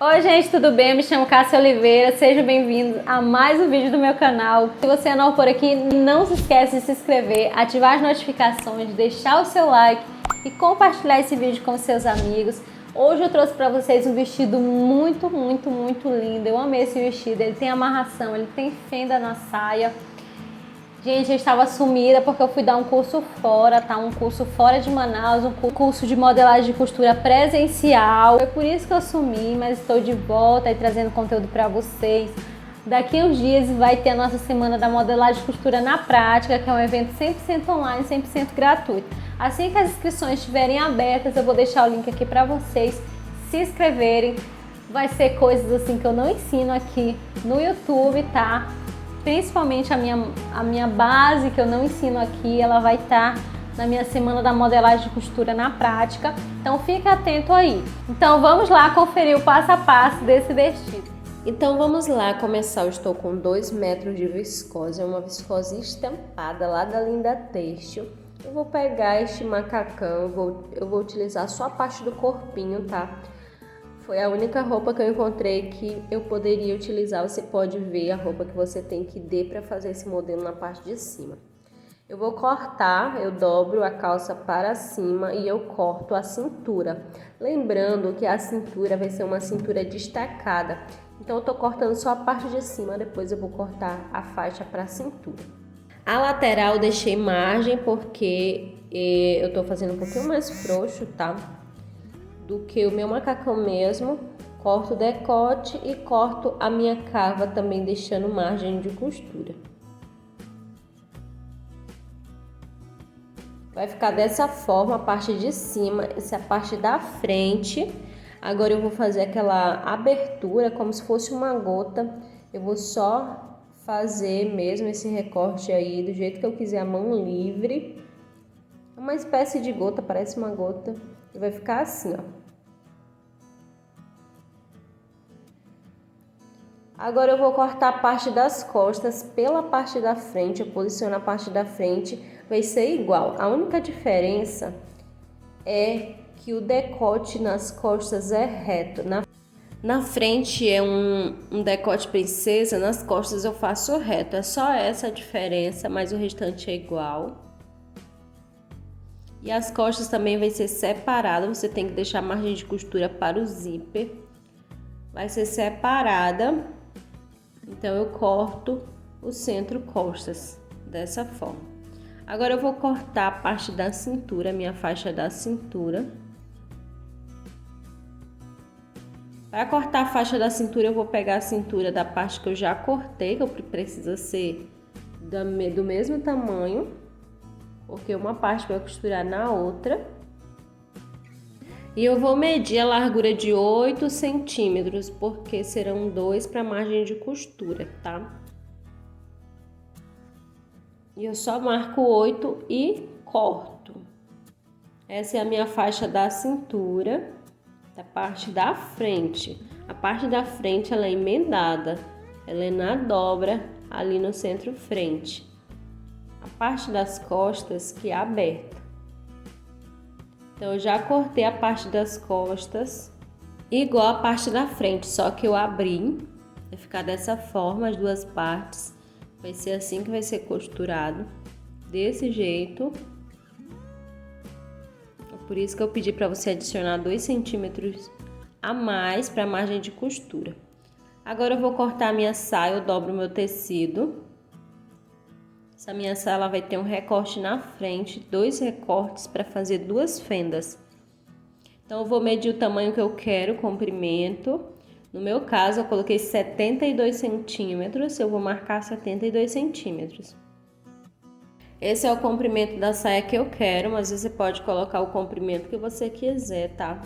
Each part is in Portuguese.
Oi gente, tudo bem? Eu me chamo Cássia Oliveira, sejam bem-vindos a mais um vídeo do meu canal. Se você é novo por aqui, não se esquece de se inscrever, ativar as notificações, deixar o seu like e compartilhar esse vídeo com seus amigos. Hoje eu trouxe para vocês um vestido muito lindo. Eu amei esse vestido, ele tem amarração, ele tem fenda na saia. Gente, eu estava sumida porque eu fui dar um curso fora, tá? Um curso fora de Manaus, um curso de modelagem de costura presencial. Foi por isso que eu sumi, mas estou de volta e trazendo conteúdo para vocês. Daqui uns dias vai ter a nossa semana da modelagem de costura na prática, que é um evento 100% online, 100% gratuito. Assim que as inscrições estiverem abertas, eu vou deixar o link aqui para vocês se inscreverem. Vai ser coisas assim que eu não ensino aqui no YouTube, tá? Principalmente a minha base, que eu não ensino aqui, ela vai estar na minha semana da modelagem de costura na prática. Então fique atento aí. Então vamos lá conferir o passo a passo desse vestido. Então vamos lá começar. Eu estou com 2 metros de viscose, é uma viscose estampada lá da Linda Têxtil. Eu vou pegar este macacão, eu vou utilizar só a parte do corpinho, tá? Foi a única roupa que eu encontrei que eu poderia utilizar. Você pode ver a roupa que você tem que dar para fazer esse modelo na parte de cima. Eu vou cortar, eu dobro a calça para cima e eu corto a cintura. Lembrando que a cintura vai ser uma cintura destacada. Então eu tô cortando só a parte de cima, depois eu vou cortar a faixa para a cintura. A lateral eu deixei margem porque eu tô fazendo um pouquinho mais frouxo, tá? Do que o meu macacão mesmo. Corto o decote e corto a minha cava também, deixando margem de costura. Vai ficar dessa forma a parte de cima, essa é a parte da frente. Agora eu vou fazer aquela abertura como se fosse uma gota. Eu vou só fazer mesmo esse recorte aí do jeito que eu quiser, a mão livre. É uma espécie de gota, parece uma gota. E vai ficar assim, ó. Agora eu vou cortar a parte das costas pela parte da frente. Eu posiciono a parte da frente, vai ser igual. A única diferença é que o decote nas costas é reto. Na frente é um decote princesa, nas costas eu faço reto. É só essa a diferença, mas o restante é igual. E as costas também vai ser separada, você tem que deixar a margem de costura para o zíper. Vai ser separada, então eu corto o centro costas, dessa forma. Agora eu vou cortar a parte da cintura, minha faixa da cintura. Para cortar a faixa da cintura, eu vou pegar a cintura da parte que eu já cortei, que precisa ser do mesmo tamanho. Porque uma parte vai costurar na outra. E eu vou medir a largura de 8 centímetros, porque serão 2 para margem de costura, tá? E eu só marco 8 e corto. Essa é a minha faixa da cintura, da parte da frente. A parte da frente ela é emendada, ela é na dobra ali no centro frente. A parte das costas que é aberta. Então eu já cortei a parte das costas igual a parte da frente, só que eu abri. Vai ficar dessa forma as duas partes. Vai ser assim que vai ser costurado, desse jeito. Por isso que eu pedi para você adicionar 2 centímetros a mais para a margem de costura. Agora eu vou cortar a minha saia, eu dobro o meu tecido. Essa minha saia ela vai ter um recorte na frente, 2 recortes para fazer 2 fendas. Então eu vou medir o tamanho que eu quero, o comprimento. No meu caso eu coloquei 72 centímetros, eu vou marcar 72 centímetros. Esse é o comprimento da saia que eu quero, mas você pode colocar o comprimento que você quiser, tá?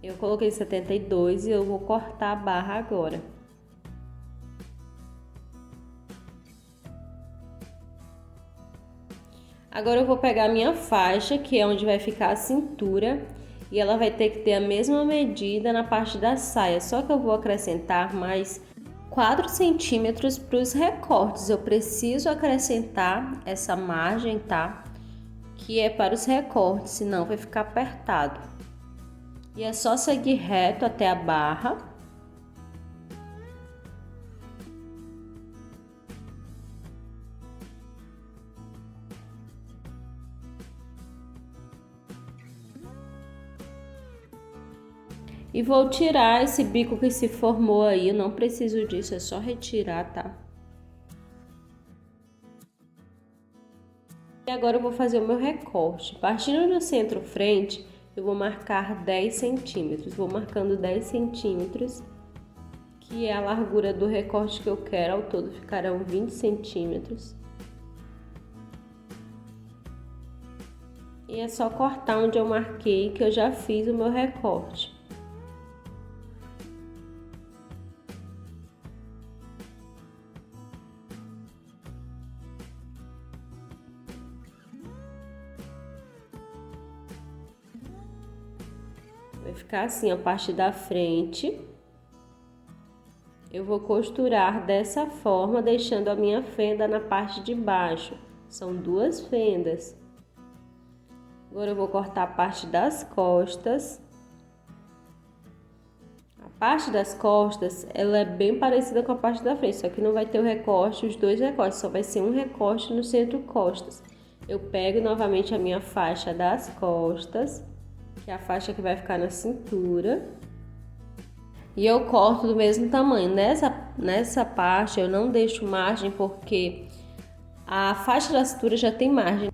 Eu coloquei 72 e eu vou cortar a barra agora. Agora eu vou pegar a minha faixa, que é onde vai ficar a cintura, e ela vai ter que ter a mesma medida na parte da saia, só que eu vou acrescentar mais 4 centímetros para os recortes. Eu preciso acrescentar essa margem, tá? Que é para os recortes, senão vai ficar apertado. E é só seguir reto até a barra. E vou tirar esse bico que se formou aí, eu não preciso disso, é só retirar, tá? E agora eu vou fazer o meu recorte. Partindo do centro-frente, eu vou marcar 10 centímetros. Vou marcando 10 centímetros, que é a largura do recorte que eu quero. Ao todo ficarão 20 centímetros. E é só cortar onde eu marquei, que eu já fiz o meu recorte. Vai ficar assim a parte da frente. Eu vou costurar dessa forma, deixando a minha fenda na parte de baixo. São 2 fendas. Agora eu vou cortar a parte das costas. A parte das costas, ela é bem parecida com a parte da frente, só que não vai ter o recorte, os 2 recortes, só vai ser um recorte no centro costas. Eu pego novamente a minha faixa das costas, que é a faixa que vai ficar na cintura, e eu corto do mesmo tamanho. Nessa parte eu não deixo margem, porque a faixa da cintura já tem margem.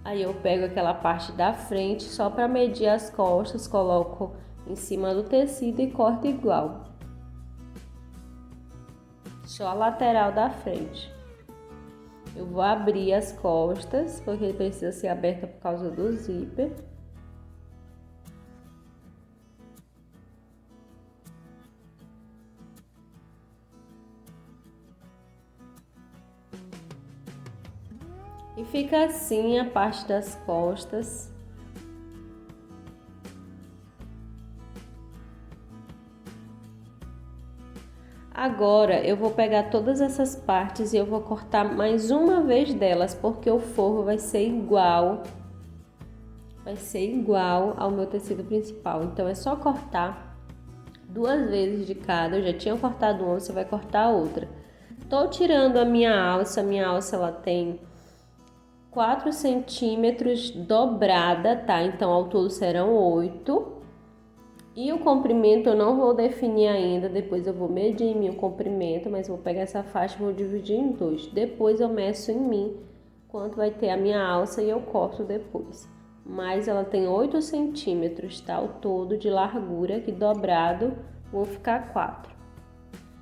Aí eu pego aquela parte da frente só para medir as costas, coloco em cima do tecido e corto igual. Só a lateral da frente. Eu vou abrir as costas, porque ele precisa ser aberta por causa do zíper. E fica assim a parte das costas. Agora eu vou pegar todas essas partes e eu vou cortar mais uma vez delas, porque o forro vai ser igual ao meu tecido principal. Então é só cortar 2 vezes de cada. Eu já tinha cortado uma, você vai cortar a outra. Tô tirando a minha alça ela tem 4 centímetros dobrada, tá? Então ao todo serão 8. E o comprimento eu não vou definir ainda, depois eu vou medir em mim o comprimento, mas vou pegar essa faixa e vou dividir em 2. Depois eu meço em mim quanto vai ter a minha alça e eu corto depois. Mas ela tem 8 centímetros, tá? Ao todo de largura, que dobrado vão ficar 4.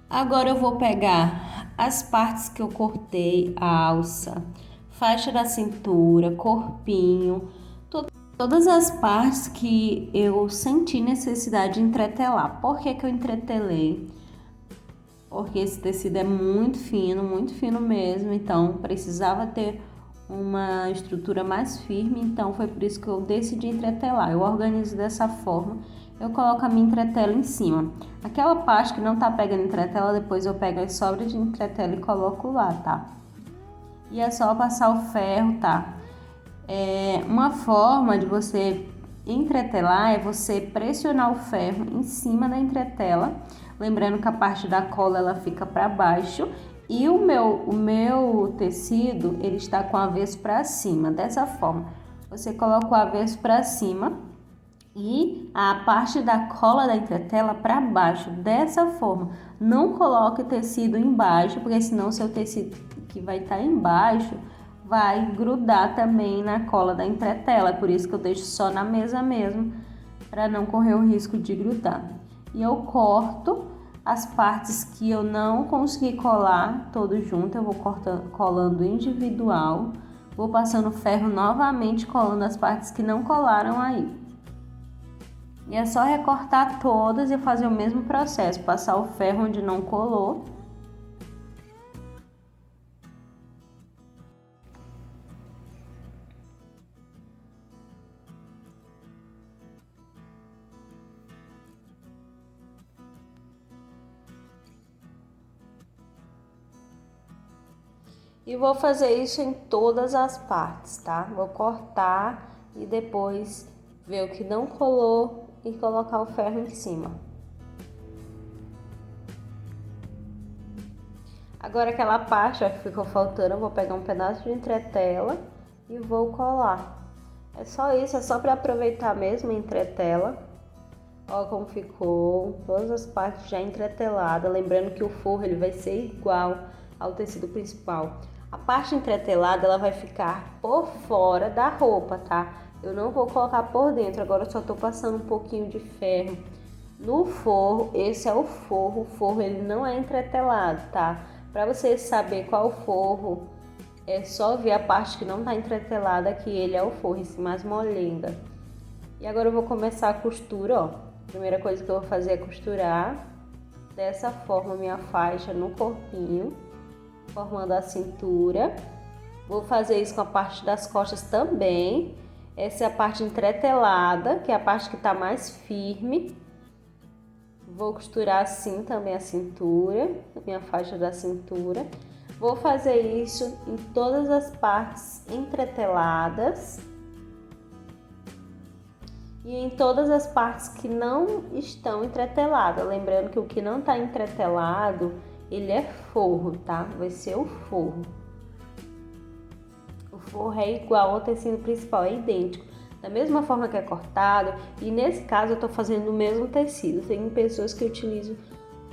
Agora eu vou pegar as partes que eu cortei, a alça, faixa da cintura, corpinho, todas as partes que eu senti necessidade de entretelar. Por que eu entretelei? Porque esse tecido é muito fino mesmo, então precisava ter uma estrutura mais firme, então foi por isso que eu decidi entretelar. Eu organizo dessa forma, eu coloco a minha entretela em cima. Aquela parte que não tá pegando entretela, depois eu pego as sobras de entretela e coloco lá, tá? E é só passar o ferro, tá? Uma forma de você entretelar é você pressionar o ferro em cima da entretela, lembrando que a parte da cola ela fica para baixo e o meu tecido ele está com o avesso para cima. Dessa forma, você coloca o avesso para cima e a parte da cola da entretela para baixo. Dessa forma, não coloque o tecido embaixo, porque senão o seu tecido que vai estar embaixo vai grudar também na cola da entretela. É por isso que eu deixo só na mesa mesmo, para não correr o risco de grudar. E eu corto as partes que eu não consegui colar todo junto, eu vou colando individual, vou passando ferro novamente, colando as partes que não colaram aí. E é só recortar todas e fazer o mesmo processo, passar o ferro onde não colou. E vou fazer isso em todas as partes, tá? Vou cortar e depois ver o que não colou e colocar o ferro em cima. Agora aquela parte ó, que ficou faltando, eu vou pegar um pedaço de entretela e vou colar. É só isso, é só para aproveitar mesmo a entretela. Ó como ficou, todas as partes já entreteladas. Lembrando que o forro ele vai ser igual ao tecido principal. A parte entretelada ela vai ficar por fora da roupa, tá? Eu não vou colocar por dentro, agora eu só tô passando um pouquinho de ferro no forro. Esse é o forro ele não é entretelado, tá? Para você saber qual forro, é só ver a parte que não tá entretelada, que ele é o forro, esse mais molenga. E agora eu vou começar a costura, ó. Primeira coisa que eu vou fazer é costurar dessa forma minha faixa no corpinho, formando a cintura. Vou fazer isso com a parte das costas também. Essa é a parte entretelada, que é a parte que tá mais firme. Vou costurar assim também a cintura, minha faixa da cintura. Vou fazer isso em todas as partes entreteladas e em todas as partes que não estão entreteladas. Lembrando que o que não está entretelado, ele é forro, tá? Vai ser o forro. O forro é igual ao tecido principal, é idêntico. Da mesma forma que é cortado, e nesse caso eu tô fazendo o mesmo tecido. Tem pessoas que utilizam,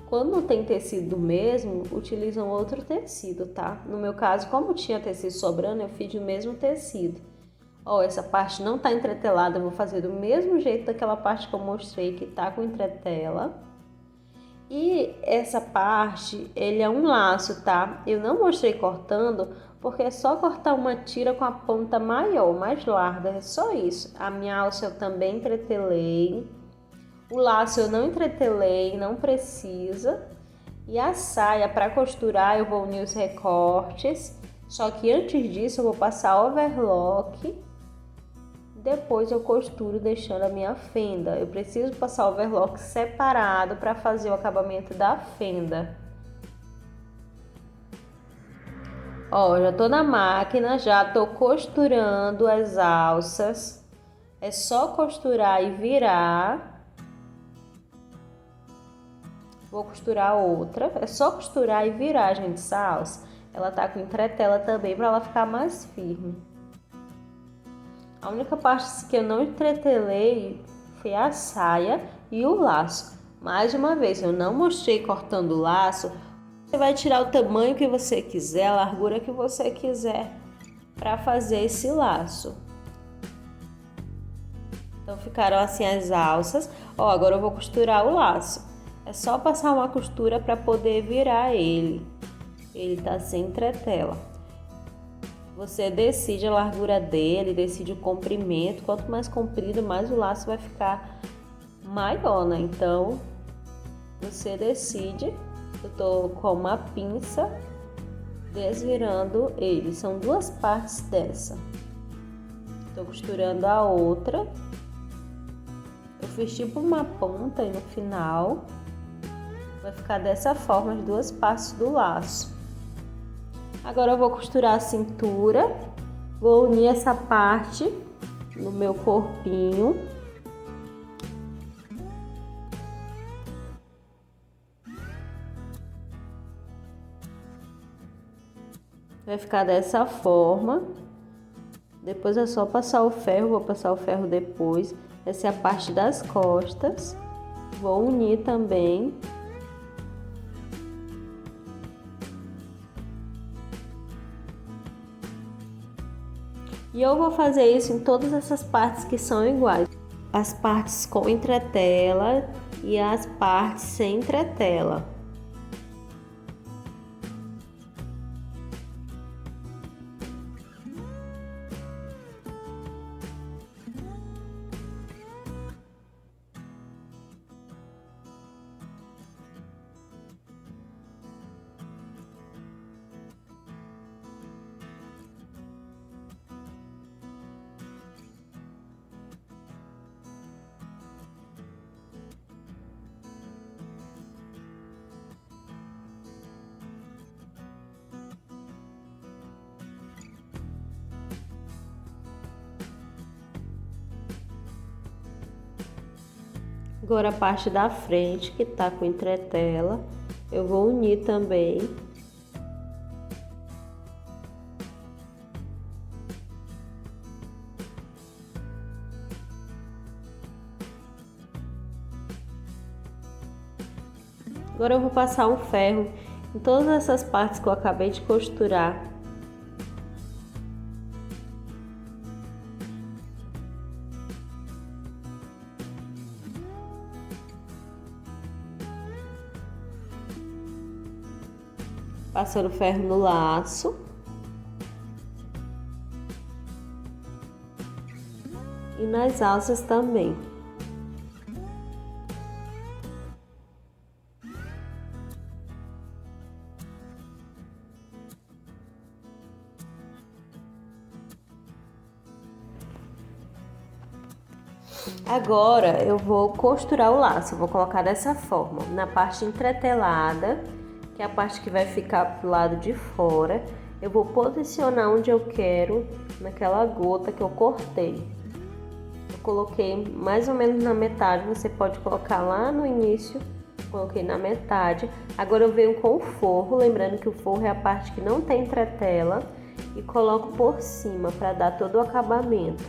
quando não tem tecido mesmo, utilizam outro tecido, tá? No meu caso, como tinha tecido sobrando, eu fiz o mesmo tecido. Ó, essa parte não tá entretelada, eu vou fazer do mesmo jeito daquela parte que eu mostrei que tá com entretela. E essa parte, ele é um laço, tá? Eu não mostrei cortando, porque é só cortar uma tira com a ponta maior, mais larga, é só isso. A minha alça eu também entretelei. O laço eu não entretelei, não precisa. E a saia, para costurar, eu vou unir os recortes. Só que antes disso, eu vou passar overlock. Depois eu costuro deixando a minha fenda. Eu preciso passar o overlock separado para fazer o acabamento da fenda. Ó, já tô na máquina, já tô costurando as alças. É só costurar e virar. Vou costurar outra. É só costurar e virar, gente, essa alça. Ela tá com entretela também para ela ficar mais firme. A única parte que eu não entretelei foi a saia e o laço. Mais uma vez, eu não mostrei cortando o laço. Você vai tirar o tamanho que você quiser, a largura que você quiser para fazer esse laço. Então ficaram assim as alças. Ó, agora eu vou costurar o laço. É só passar uma costura para poder virar ele. Ele tá sem entretela. Você decide a largura dele, decide o comprimento. Quanto mais comprido, mais o laço vai ficar maior, né? Então, você decide. Eu tô com uma pinça desvirando ele. São duas partes dessa. Tô costurando a outra. Eu fiz tipo uma ponta aí no final. Vai ficar dessa forma as duas partes do laço. Agora eu vou costurar a cintura, vou unir essa parte no meu corpinho. Vai ficar dessa forma. Depois é só passar o ferro, vou passar o ferro depois. Essa é a parte das costas. Vou unir também. E eu vou fazer isso em todas essas partes que são iguais. As partes com entretela e as partes sem entretela. Agora a parte da frente, que tá com entretela, eu vou unir também. Agora eu vou passar um ferro em todas essas partes que eu acabei de costurar. Passando ferro no laço. E nas alças também. Agora eu vou costurar o laço, eu vou colocar dessa forma, na parte entretelada, que é a parte que vai ficar pro lado de fora, eu vou posicionar onde eu quero, naquela gota que eu cortei. Eu coloquei mais ou menos na metade, você pode colocar lá no início, coloquei na metade. Agora eu venho com o forro, lembrando que o forro é a parte que não tem entretela, e coloco por cima para dar todo o acabamento.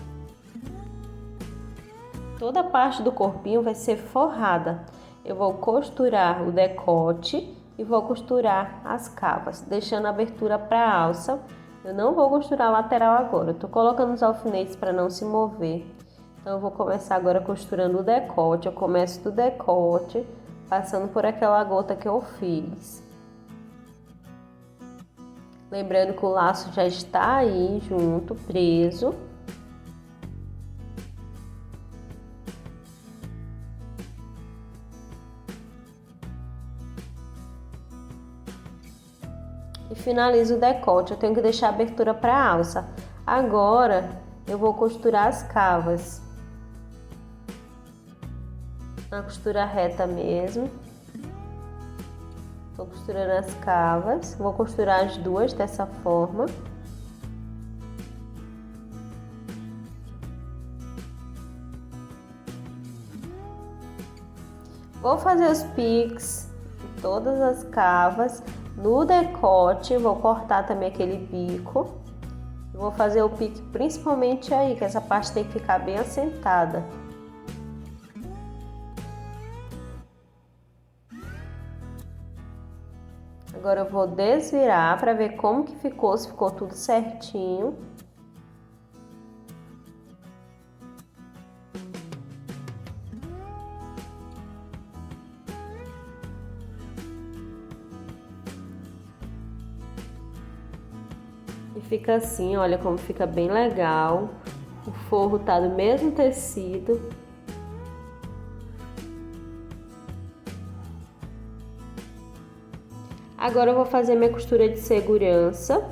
Toda a parte do corpinho vai ser forrada. Eu vou costurar o decote e vou costurar as cavas, deixando a abertura para a alça. Eu não vou costurar a lateral agora, eu tô colocando os alfinetes para não se mover. Então eu vou começar agora costurando o decote. Eu começo do decote, passando por aquela gota que eu fiz. Lembrando que o laço já está aí junto, preso. E finalizo o decote, eu tenho que deixar a abertura para a alça. Agora eu vou costurar as cavas. Na costura reta mesmo. Estou costurando as cavas, vou costurar as duas dessa forma. Vou fazer os piques em todas as cavas. No decote, vou cortar também aquele bico. Vou fazer o pique principalmente aí, que essa parte tem que ficar bem assentada. Agora eu vou desvirar para ver como que ficou, se ficou tudo certinho. E fica assim, olha como fica bem legal. O forro tá do mesmo tecido. Agora eu vou fazer minha costura de segurança.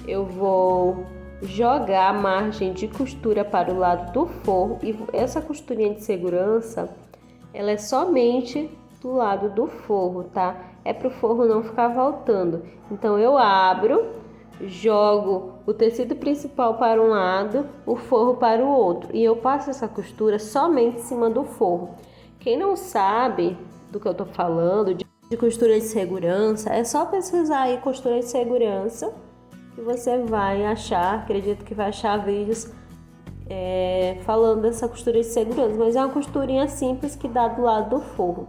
Eu vou jogar a margem de costura para o lado do forro. E essa costurinha de segurança, ela é somente do lado do forro, tá? É para o forro não ficar voltando. Então eu abro, jogo o tecido principal para um lado, o forro para o outro, e eu passo essa costura somente em cima do forro. Quem não sabe do que eu tô falando, de costura de segurança, é só pesquisar aí costura de segurança que você vai achar, acredito que vai achar vídeos falando dessa costura de segurança, mas é uma costurinha simples que dá do lado do forro.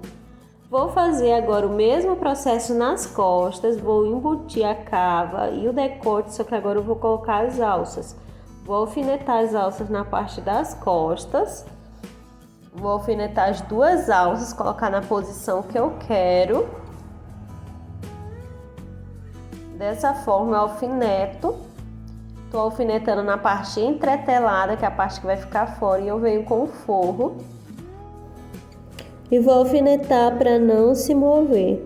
Vou fazer agora o mesmo processo nas costas, vou embutir a cava e o decote, só que agora eu vou colocar as alças. Vou alfinetar as alças na parte das costas, vou alfinetar as duas alças, colocar na posição que eu quero. Dessa forma eu alfineto, tô alfinetando na parte entretelada, que é a parte que vai ficar fora, e eu venho com o forro. E vou alfinetar para não se mover.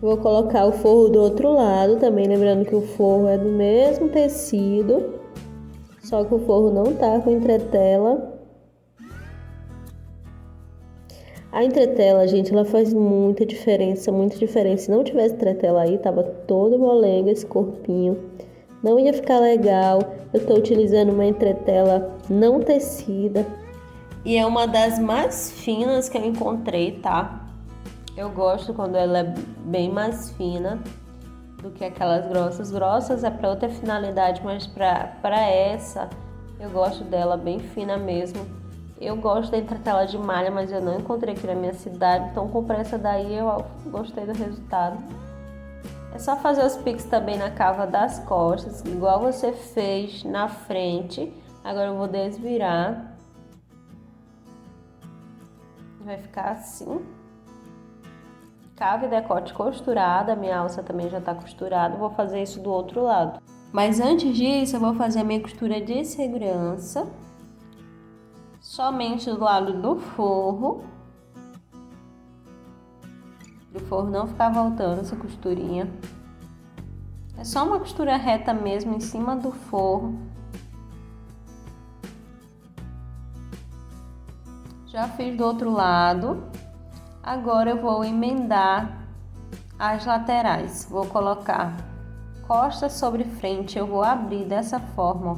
Vou colocar o forro do outro lado, também lembrando que o forro é do mesmo tecido, só que o forro não tá com entretela. A entretela, gente, ela faz muita diferença, muita diferença. Se não tivesse entretela aí, tava todo molenga esse corpinho. não ia ficar legal. Eu tô utilizando uma entretela não tecida e é uma das mais finas que eu encontrei, tá? Eu gosto quando ela é bem mais fina do que aquelas grossas. Grossas é para outra finalidade, mas para essa eu gosto dela bem fina mesmo. Eu gosto da entretela de malha, mas eu não encontrei aqui na minha cidade, então comprei essa daí e eu gostei do resultado. É só fazer os piques também na cava das costas, igual você fez na frente. Agora eu vou desvirar. Vai ficar assim. Cava e decote costurada, minha alça também já está costurada. Vou fazer isso do outro lado. Mas antes disso, eu vou fazer a minha costura de segurança. Somente do lado do forro. Do forro não ficar voltando essa costurinha. É só uma costura reta mesmo em cima do forro. Já fiz do outro lado. Agora eu vou emendar as laterais. Vou colocar costas sobre frente. Eu vou abrir dessa forma.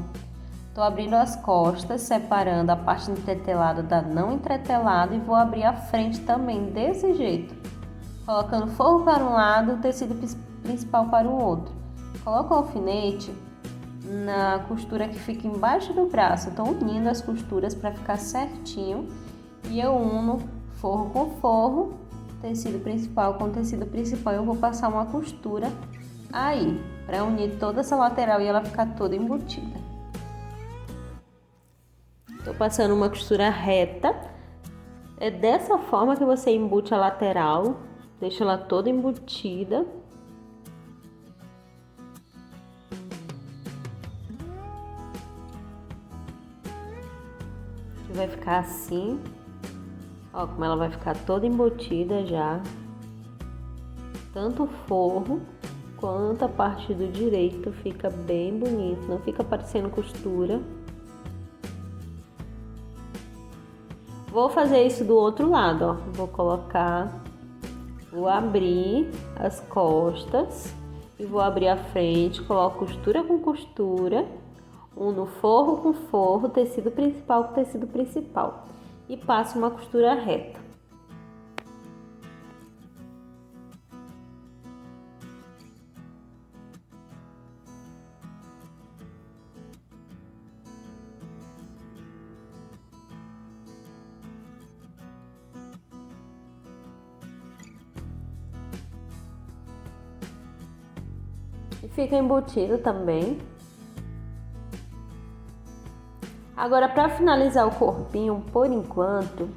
Tô abrindo as costas, separando a parte entretelada da não entretelada e vou abrir a frente também desse jeito. Colocando forro para um lado, o tecido principal para o outro. Coloco o alfinete na costura que fica embaixo do braço. Estou unindo as costuras para ficar certinho. E eu uno forro com forro, tecido principal com tecido principal. Eu vou passar uma costura aí, para unir toda essa lateral e ela ficar toda embutida. Estou passando uma costura reta. É dessa forma que você embute a lateral. Deixa ela toda embutida. Vai ficar assim. Ó, como ela vai ficar toda embutida já. Tanto o forro quanto a parte do direito fica bem bonito. Não fica parecendo costura. Vou fazer isso do outro lado, ó. Vou abrir as costas e vou abrir a frente, coloco costura com costura, uno forro com forro, tecido principal com tecido principal e passo uma costura reta. E fica embutido também. Agora, para finalizar o corpinho, por enquanto,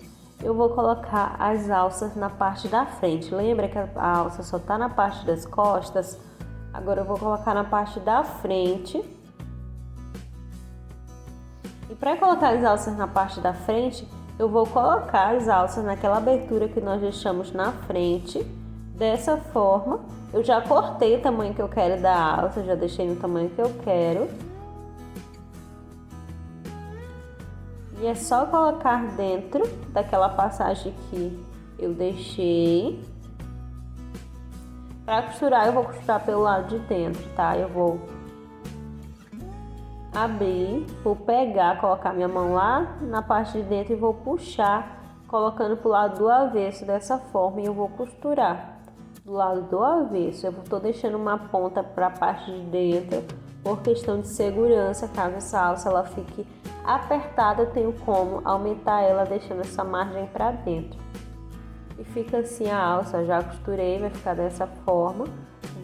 eu vou colocar as alças na parte da frente. Lembra que a alça só tá na parte das costas? Agora eu vou colocar na parte da frente. E para colocar as alças na parte da frente, eu vou colocar as alças naquela abertura que nós deixamos na frente. Dessa forma, eu já cortei o tamanho que eu quero da alça, já deixei no tamanho que eu quero. E é só colocar dentro daquela passagem que eu deixei. Para costurar, eu vou costurar pelo lado de dentro, tá? Eu vou abrir, vou pegar, colocar minha mão lá na parte de dentro e vou puxar, colocando pro lado do avesso dessa forma, e eu vou costurar do lado do avesso. Eu tô deixando uma ponta para a parte de dentro por questão de segurança. Caso essa alça ela fique apertada, eu tenho como aumentar ela deixando essa margem para dentro. E fica assim a alça. Já costurei, vai ficar dessa forma.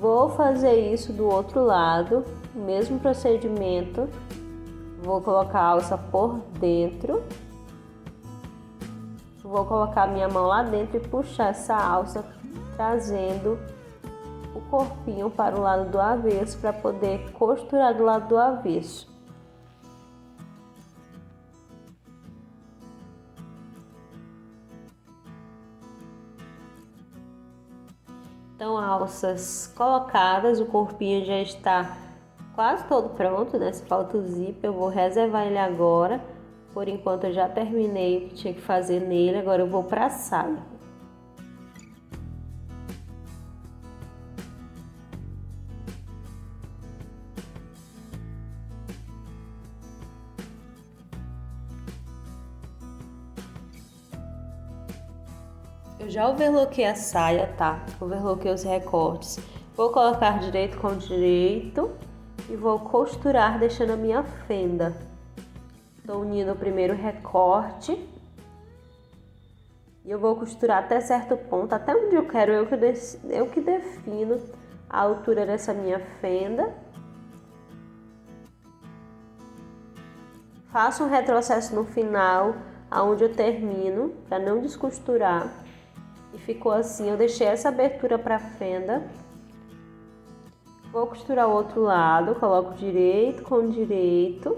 Vou fazer isso do outro lado, mesmo procedimento. Vou colocar a alça por dentro. Vou colocar minha mão lá dentro e puxar essa alça, trazendo o corpinho para o lado do avesso para poder costurar do lado do avesso. Então, alças colocadas, o corpinho já está quase todo pronto, né? Se falta o zíper, eu vou reservar ele agora. Por enquanto eu já terminei o que tinha que fazer nele, agora eu vou para a saia. Eu já overloquei a saia, tá? Overloquei os recortes. Vou colocar direito com direito e vou costurar deixando a minha fenda. Estou unindo o primeiro recorte. E eu vou costurar até certo ponto, até onde eu quero, eu que defino a altura dessa minha fenda. Faço um retrocesso no final, aonde eu termino, para não descosturar. E ficou assim, eu deixei essa abertura para a fenda. Vou costurar o outro lado, coloco direito com direito.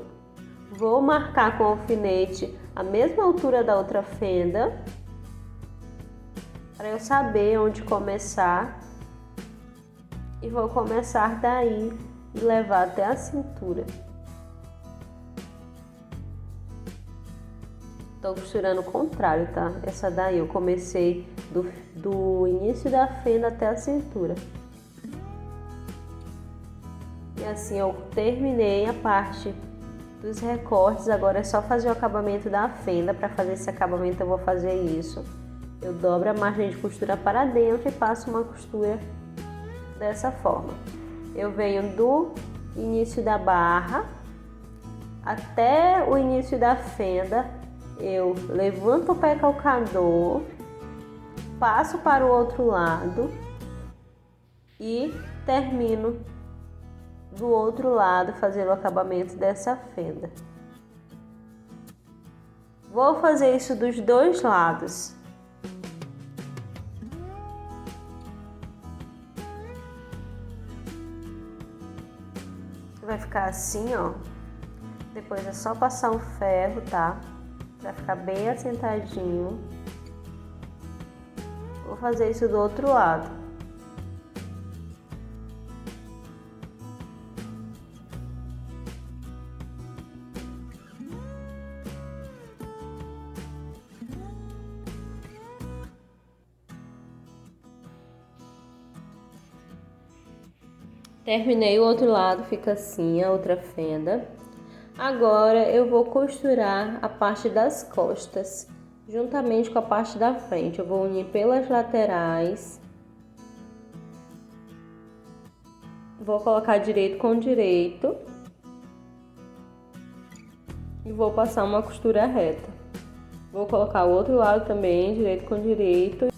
Vou marcar com o alfinete a mesma altura da outra fenda, para eu saber onde começar. E vou começar daí e levar até a cintura. Tô costurando o contrário, tá? Essa daí eu comecei do início da fenda até a cintura. E assim eu terminei a parte dos recortes. Agora é só fazer o acabamento da fenda. Para fazer esse acabamento eu vou fazer isso. Eu dobro a margem de costura para dentro e passo uma costura dessa forma. Eu venho do início da barra até o início da fenda. Eu levanto o pé calcador, passo para o outro lado e termino do outro lado fazendo o acabamento dessa fenda. Vou fazer isso dos dois lados. Vai ficar assim, ó. Depois é só passar um ferro, tá? Pra ficar bem assentadinho. Vou fazer isso do outro lado. Terminei o outro lado, fica assim a outra fenda. Agora eu vou costurar a parte das costas, juntamente com a parte da frente. Eu vou unir pelas laterais. Vou colocar direito com direito. E vou passar uma costura reta. Vou colocar o outro lado também, direito com direito.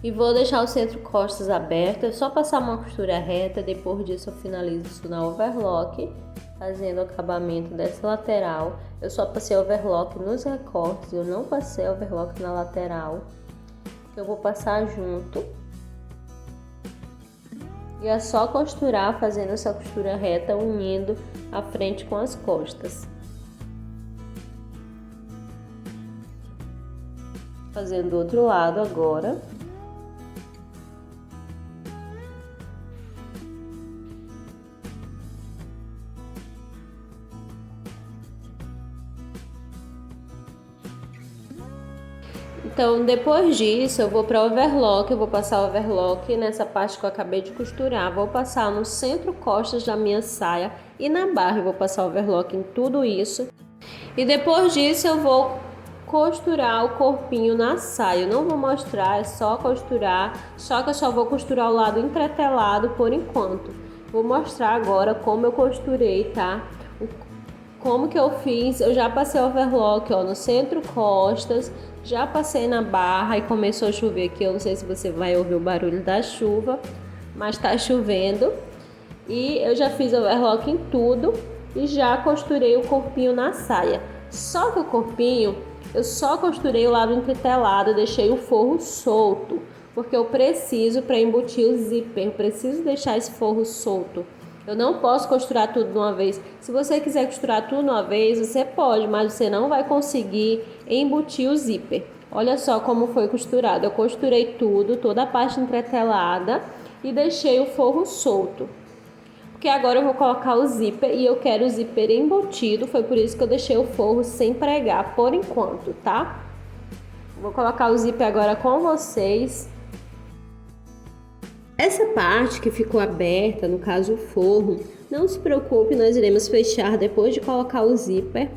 E vou deixar o centro costas aberto. É só passar uma costura reta. Depois disso eu finalizo isso na overlock, fazendo o acabamento dessa lateral. Eu só passei overlock nos recortes, eu não passei overlock na lateral. Eu vou passar junto. E é só costurar, fazendo essa costura reta, unindo a frente com as costas. Fazendo do outro lado agora. Então, depois disso, eu vou para overlock. Eu vou passar overlock nessa parte que eu acabei de costurar. Vou passar no centro costas da minha saia e na barra. Eu vou passar overlock em tudo isso. E depois disso, eu vou costurar o corpinho na saia. Eu não vou mostrar, é só costurar. Só que eu só vou costurar o lado entretelado por enquanto. Vou mostrar agora como eu costurei, tá? Como que eu fiz. Eu já passei overlock, ó, no centro costas. Já passei na barra e começou a chover aqui. Eu não sei se você vai ouvir o barulho da chuva, mas tá chovendo. E eu já fiz overlock em tudo e já costurei o corpinho na saia. Só que o corpinho, eu só costurei o lado entretelado, deixei o forro solto, porque eu preciso, para embutir o zíper, eu preciso deixar esse forro solto. Eu não posso costurar tudo de uma vez. Se você quiser costurar tudo de uma vez, você pode, mas você não vai conseguir embutir o zíper. Olha só como foi costurado. Eu costurei tudo, toda a parte entretelada e deixei o forro solto. Porque agora eu vou colocar o zíper e eu quero o zíper embutido. Foi por isso que eu deixei o forro sem pregar por enquanto, tá? Vou colocar o zíper agora com vocês. Essa parte que ficou aberta, no caso o forro, não se preocupe, nós iremos fechar depois de colocar o zíper.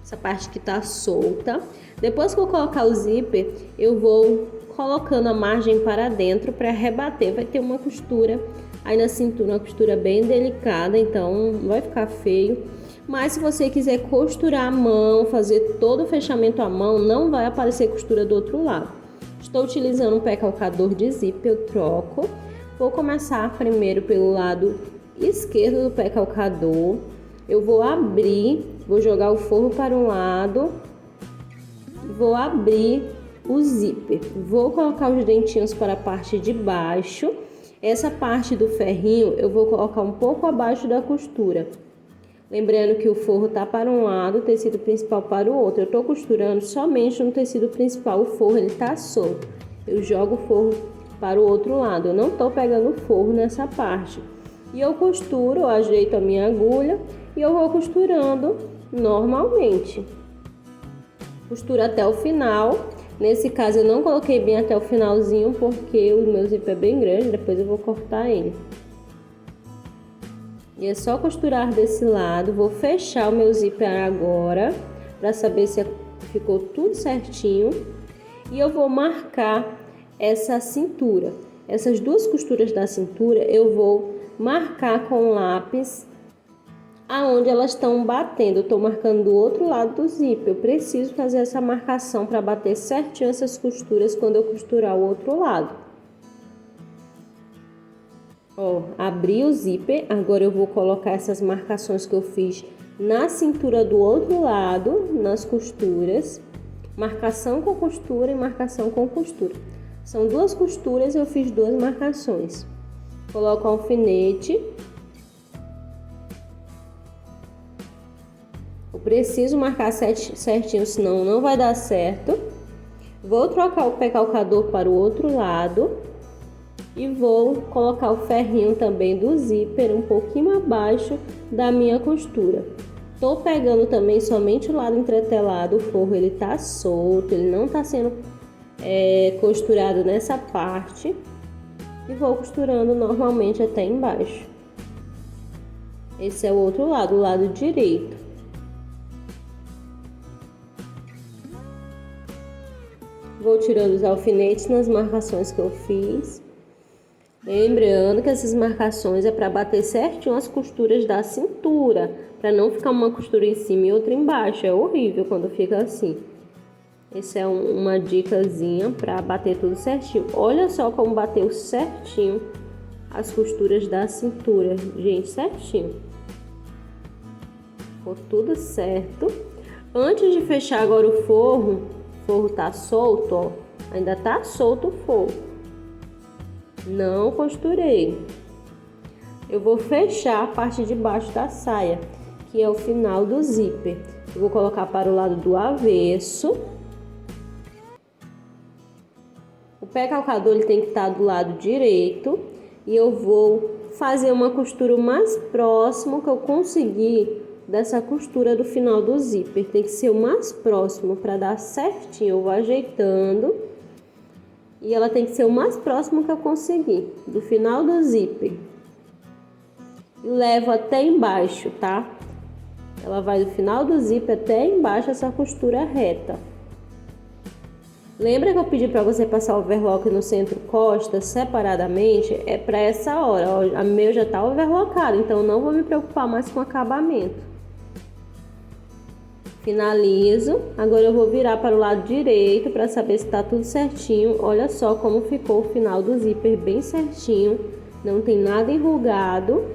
Essa parte que tá solta. Depois que eu colocar o zíper, eu vou colocando a margem para dentro para rebater. Vai ter uma costura aí na cintura, uma costura bem delicada, então não vai ficar feio. Mas se você quiser costurar à mão, fazer todo o fechamento à mão, não vai aparecer costura do outro lado. Estou utilizando um pé calcador de zíper, eu troco. Vou começar primeiro pelo lado esquerdo do pé calcador. Eu vou abrir, vou jogar o forro para um lado, vou abrir o zíper. Vou colocar os dentinhos para a parte de baixo. Essa parte do ferrinho eu vou colocar um pouco abaixo da costura. Lembrando que o forro tá para um lado, o tecido principal para o outro. Eu tô costurando somente no tecido principal, o forro ele tá solto. Eu jogo o forro para o outro lado, eu não tô pegando o forro nessa parte. E eu costuro, eu ajeito a minha agulha e eu vou costurando normalmente. Costuro até o final. Nesse caso eu não coloquei bem até o finalzinho porque o meu zíper é bem grande, depois eu vou cortar ele. E é só costurar desse lado. Vou fechar o meu zíper agora para saber se ficou tudo certinho. E eu vou marcar essa cintura. Essas duas costuras da cintura eu vou marcar com lápis aonde elas estão batendo. Eu estou marcando do outro lado do zíper. Eu preciso fazer essa marcação para bater certinho essas costuras quando eu costurar o outro lado. Ó, abri o zíper, agora eu vou colocar essas marcações que eu fiz na cintura do outro lado, nas costuras. Marcação com costura e marcação com costura. São duas costuras, eu fiz duas marcações. Coloco o alfinete. Eu preciso marcar certinho, senão não vai dar certo. Vou trocar o pé calcador para o outro lado. E vou colocar o ferrinho também do zíper um pouquinho abaixo da minha costura. Tô pegando também somente o lado entretelado, o forro ele tá solto, ele não tá sendo costurado nessa parte. E vou costurando normalmente até embaixo. Esse é o outro lado, o lado direito. Vou tirando os alfinetes nas marcações que eu fiz. Lembrando que essas marcações é para bater certinho as costuras da cintura, para não ficar uma costura em cima e outra embaixo. É horrível quando fica assim. Essa é uma dicasinha para bater tudo certinho. Olha só como bateu certinho as costuras da cintura, gente, certinho. Ficou tudo certo. Antes de fechar agora o forro tá solto, ó. Ainda tá solto o forro. Não costurei. Eu vou fechar a parte de baixo da saia, que é o final do zíper. Eu vou colocar para o lado do avesso. O pé calcador ele tem que estar do lado direito. E eu vou fazer uma costura o mais próximo que eu conseguir dessa costura do final do zíper. Tem que ser o mais próximo para dar certinho. Eu vou ajeitando. E ela tem que ser o mais próximo que eu conseguir, do final do zíper. E levo até embaixo, tá? Ela vai do final do zíper até embaixo, essa costura reta. Lembra que eu pedi para você passar o overlock no centro-costa separadamente? É para essa hora. Ó, a meu já tá overlockado, então não vou me preocupar mais com o acabamento. Finalizo. Agora eu vou virar para o lado direito para saber se está tudo certinho. Olha só como ficou o final do zíper bem certinho. Não tem nada enrugado.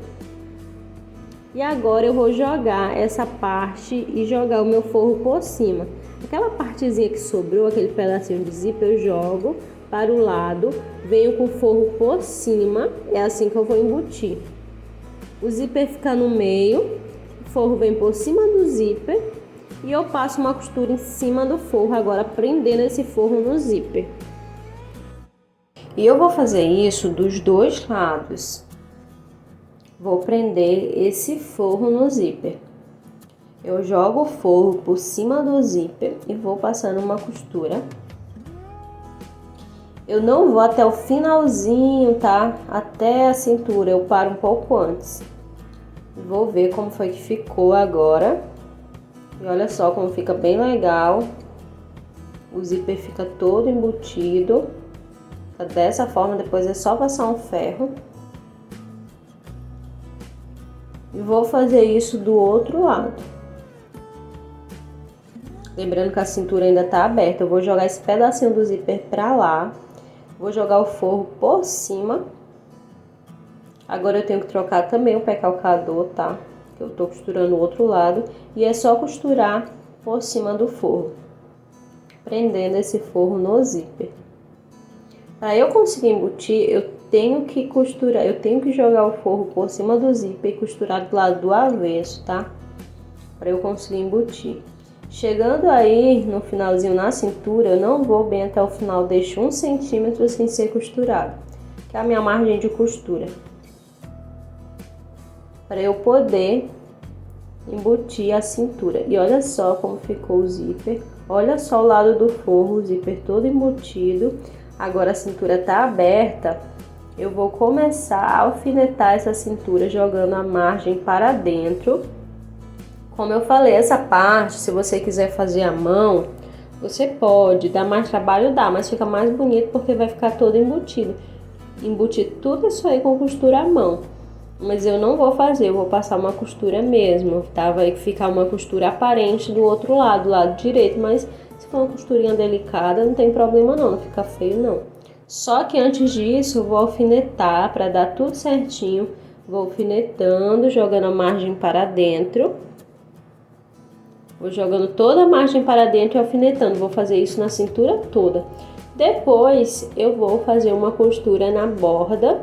E agora eu vou jogar essa parte e jogar o meu forro por cima. Aquela partezinha que sobrou, aquele pedacinho de zíper, eu jogo para o lado. Venho com o forro por cima. É assim que eu vou embutir. O zíper fica no meio. O forro vem por cima do zíper. E eu passo uma costura em cima do forro, agora prendendo esse forro no zíper. E eu vou fazer isso dos dois lados. Vou prender esse forro no zíper. Eu jogo o forro por cima do zíper e vou passando uma costura. Eu não vou até o finalzinho, tá? Até a cintura, eu paro um pouco antes. Vou ver como foi que ficou agora. E olha só como fica bem legal. O zíper fica todo embutido. Tá dessa forma, depois é só passar um ferro. E vou fazer isso do outro lado. Lembrando que a cintura ainda tá aberta, eu vou jogar esse pedacinho do zíper pra lá. Vou jogar o forro por cima. Agora eu tenho que trocar também o pé calcador, tá? Que eu tô costurando o outro lado. E é só costurar por cima do forro, prendendo esse forro no zíper. Para eu conseguir embutir, eu tenho que costurar, eu tenho que jogar o forro por cima do zíper e costurar do lado do avesso, tá? Para eu conseguir embutir. Chegando aí no finalzinho na cintura, eu não vou bem até o final, deixo 1 centímetro sem ser costurado, que é a minha margem de costura. Para eu poder embutir a cintura. E olha só como ficou o zíper. Olha só o lado do forro, o zíper todo embutido. Agora a cintura tá aberta. Eu vou começar a alfinetar essa cintura jogando a margem para dentro. Como eu falei, essa parte, se você quiser fazer à mão, você pode. Dá mais trabalho, dá, mas fica mais bonito porque vai ficar todo embutido. Embutir tudo isso aí com costura à mão. Mas eu não vou fazer, eu vou passar uma costura mesmo, tá? Vai ficar uma costura aparente do outro lado, lado direito, mas se for uma costurinha delicada, não tem problema não, não fica feio não. Só que antes disso, eu vou alfinetar para dar tudo certinho. Vou alfinetando, jogando a margem para dentro. Vou jogando toda a margem para dentro e alfinetando. Vou fazer isso na cintura toda. Depois, eu vou fazer uma costura na borda.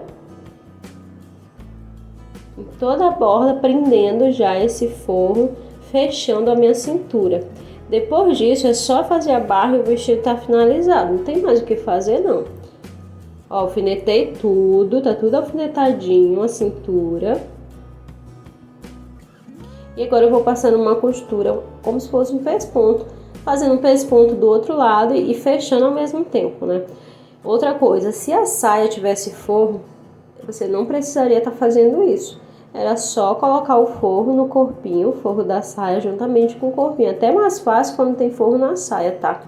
Em toda a borda, prendendo já esse forro, fechando a minha cintura. Depois disso, é só fazer a barra e o vestido tá finalizado. Não tem mais o que fazer, não. Ó, alfinetei tudo, tá tudo alfinetadinho a cintura. E agora eu vou passando uma costura como se fosse um pesponto, fazendo um pesponto do outro lado e fechando ao mesmo tempo, né? Outra coisa, se a saia tivesse forro, você não precisaria estar fazendo isso. Era só colocar o forro no corpinho, o forro da saia juntamente com o corpinho. Até mais fácil quando tem forro na saia, tá?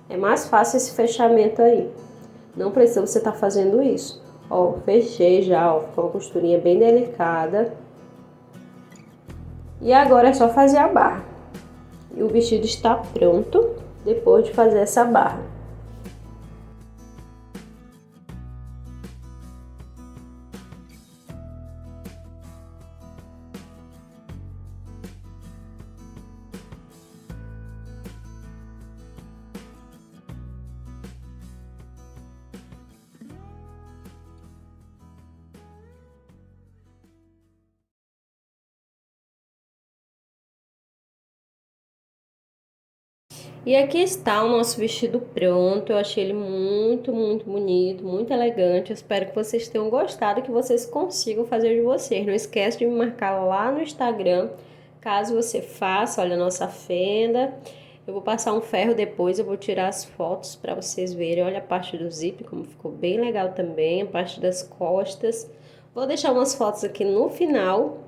É mais fácil esse fechamento aí. Não precisa você estar fazendo isso. Ó, fechei já, ó, ficou uma costurinha bem delicada. E agora é só fazer a barra. E o vestido está pronto depois de fazer essa barra. E aqui está o nosso vestido pronto. Eu achei ele muito, muito bonito, muito elegante. Eu espero que vocês tenham gostado, que vocês consigam fazer de vocês. Não esquece de me marcar lá no Instagram, caso você faça. Olha a nossa fenda. Eu vou passar um ferro depois, eu vou tirar as fotos para vocês verem. Olha a parte do zíper, como ficou bem legal também, a parte das costas. Vou deixar umas fotos aqui no final.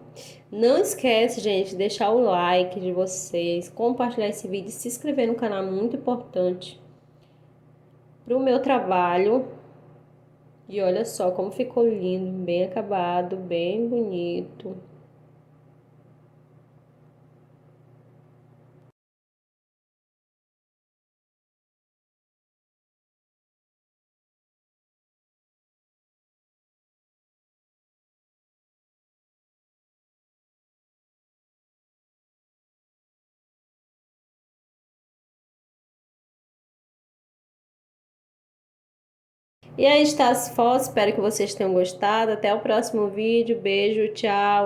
Não esquece, gente, de deixar o like de vocês, compartilhar esse vídeo e se inscrever no canal, muito importante para o meu trabalho. E olha só como ficou lindo, bem acabado, bem bonito. E aí está as fotos, espero que vocês tenham gostado. Até o próximo vídeo, beijo, tchau!